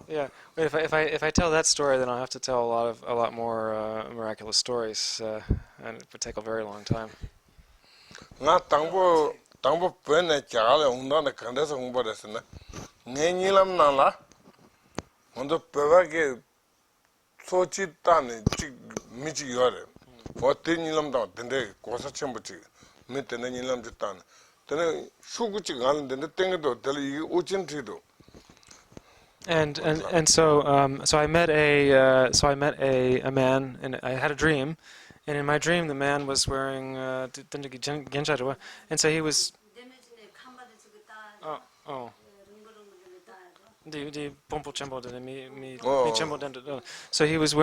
Yeah, if I tell that story, then I'll have to tell a lot more miraculous stories, and it would take a very long time. Nga tangbo pene chagale undana kandesa humbaresna. Ngenyilam nala. Ondo pewa sochi tani chik michi yore. Ote nyilam tanga dende kosa chembo chik. Me tene nyilam chitana. Tene shuku chik galan dende tengedo tele yi uchin trido. And so I met a man, and I had a dream, and in my dream the man was wearing and so he was oh so he was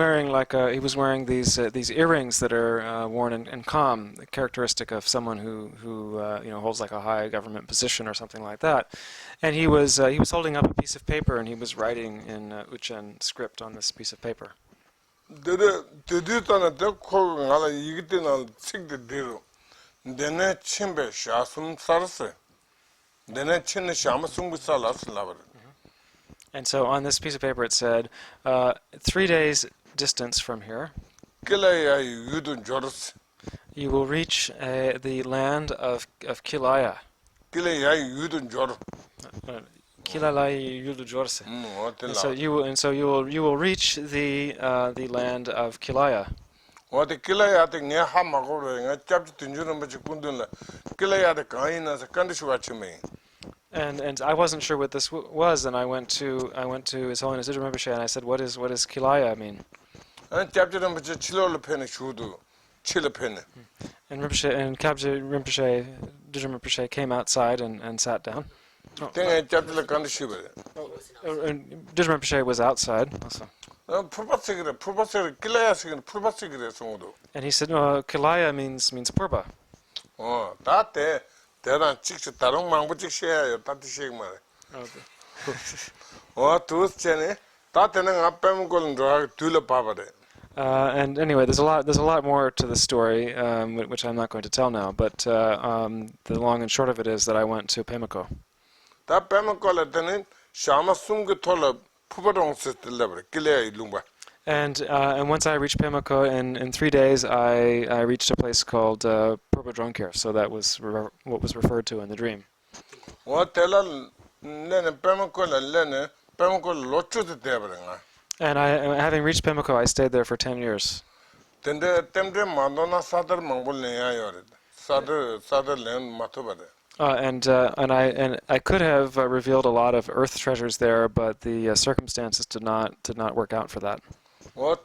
wearing these earrings that are worn in Kham, characteristic of someone who holds like a high government position or something like that. And he was holding up a piece of paper, and he was writing in Uchen script on this piece of paper. And so on this piece of paper it said, 3 days distance from here, you will reach the land of Kilaya. And so you will reach the land of Kilaya. And I wasn't sure what this was, and I went to His Holiness Dudjom Rinpoche, and I said, what does Kilaya mean? And Kabje Rinpoche, Dudjom Rinpoche came outside and sat down. And Dudjom Rinpoche was outside also. And he said, no, Kilaya means Purba. And anyway, there's a lot more to the story, which I'm not going to tell now. But the long and short of it is that I went to Pemako. And once I reached Pemako, in 3 days, I reached a place called Purba Dronkir. So that was what was referred to in the dream. And having reached Pemako, I stayed there for 10 years. And I could have revealed a lot of earth treasures there, but the circumstances did not work out for that. And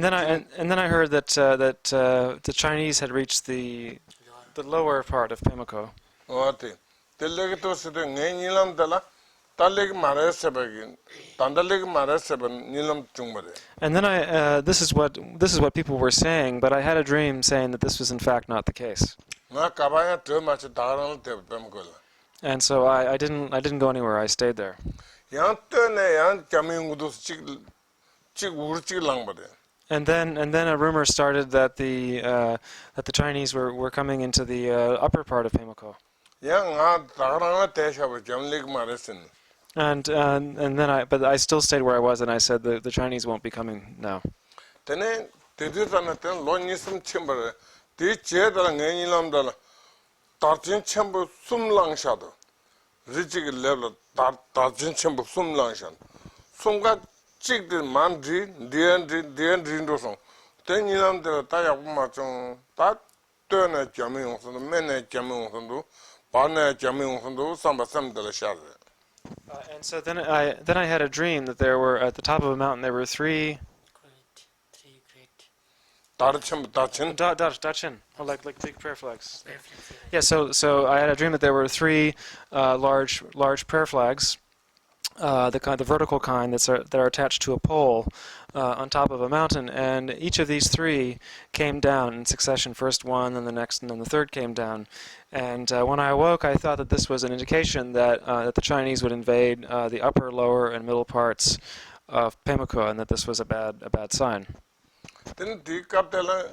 then I heard that the Chinese had reached the lower part of Pemako. And then this is what people were saying, but I had a dream saying that this was in fact not the case. And so I didn't go anywhere. I stayed there. And then a rumor started that the Chinese were coming into the upper part of Pemako. But I still stayed where I was, and I said the Chinese won't be coming now. And so then I had a dream that there were, at the top of a mountain, there were three Dachin, like big prayer flags. Yeah. So I had a dream that there were three large prayer flags, the vertical kind that are attached to a pole, on top of a mountain, and each of these three came down in succession. First one, then the next, and then the third came down. And when I awoke, I thought that this was an indication that the Chinese would invade the upper, lower, and middle parts of Pemako, and that this was a bad sign. Then the capella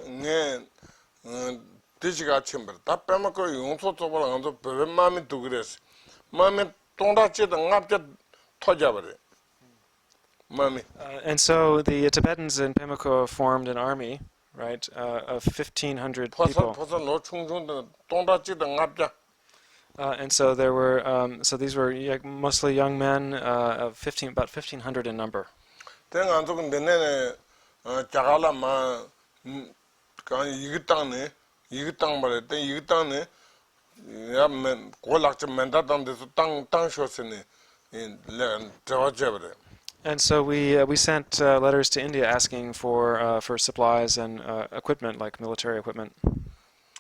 Tijiga chamber. That Pemako Yonso Toba and the Mammy to Grace. Mammy Tondachi the Ngapja Tojabare. Mammy. And so the Tibetans in Pemako formed an army, right, of 1,500 people. Tondachi the Ngapja. And so there were, so these were mostly young men, of about 1,500 in number. Then I'm talking the Nene Chagala Ma Yigitane, Yigitang, then Yigitane, Golak Mendatam, the Tang shows in Tawajabre. And so we sent letters to India asking for supplies and equipment, like military equipment,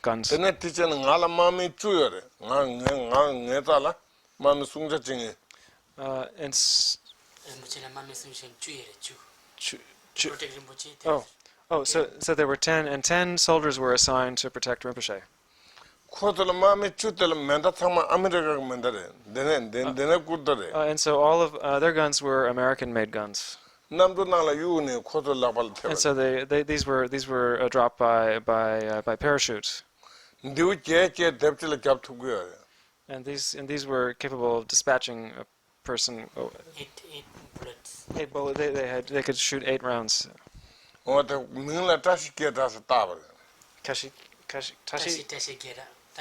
guns. Then I teach an Ala Mami Chuyere, Netala, Mami Sunga Chingy. So there were 10 soldiers were assigned to protect Rinpoche. And so all of their guns were American-made guns. And so these were dropped by parachute. And these were capable of dispatching a person. Eight bullets. They could shoot 8 rounds. Tashi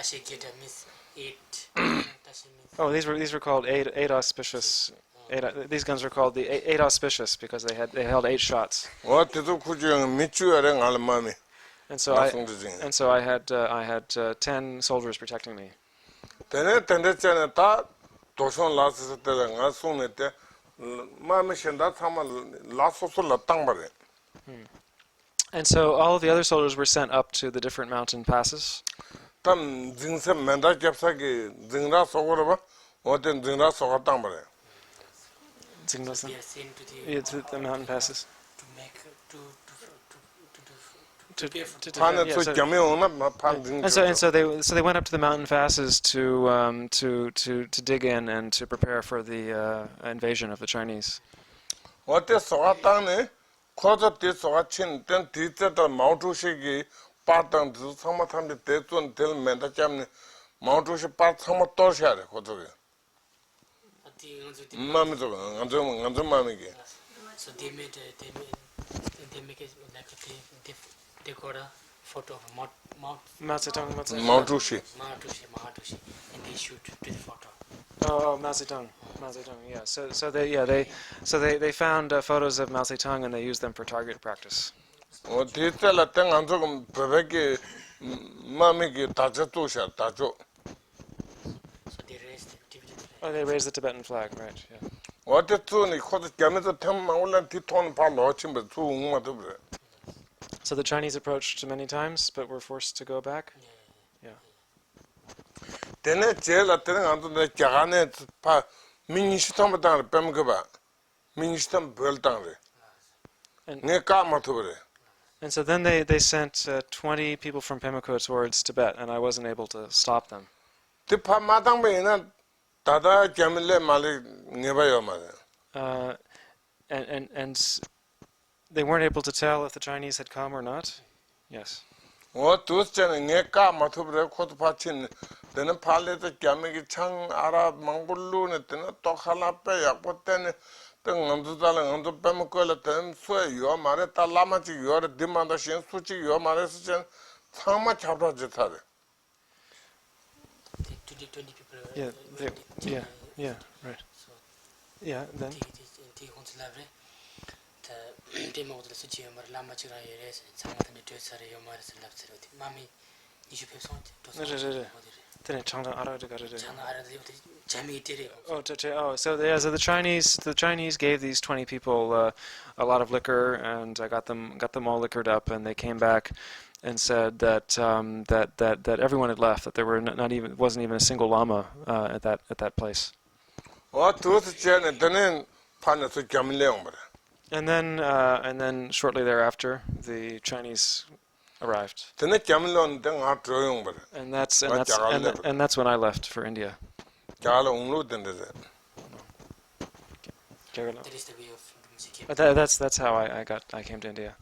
means 8. Oh, these were called 8 auspicious. These guns were called the 8 auspicious because they held 8 shots. And so I had 10 soldiers protecting me. And so all of the other soldiers were sent up to the different mountain passes. It's the mountain passes. And so they went up to the mountain passes to dig in and to prepare for the invasion of the Chinese. So they make it like they got a photo of Mao Zedong, Mao Zedong, and they shoot to the photo. Oh, Mao Zedong, yeah. So they found photos of Mao Zedong and they used them for target practice. So they raised the Tibetan flag. Oh, they raised the Tibetan flag, right? Yeah. So the Chinese approached many times, but were forced to go back. Yeah. And so then they sent 20 people from Pemako towards Tibet, and I wasn't able to stop them. And they weren't able to tell if the Chinese had come or not? Yes. Yeah, right. Yeah, then. So the Chinese gave these 20 people a lot of liquor, and I got them all liquored up, and they came back and said that everyone had left, that there wasn't even a single lama at that place. And then shortly thereafter, the Chinese arrived, tene chamlon de nga troyong ba and that's when I left for India. jala unglo den de Kerala. That is the way of music. That's how I came to India.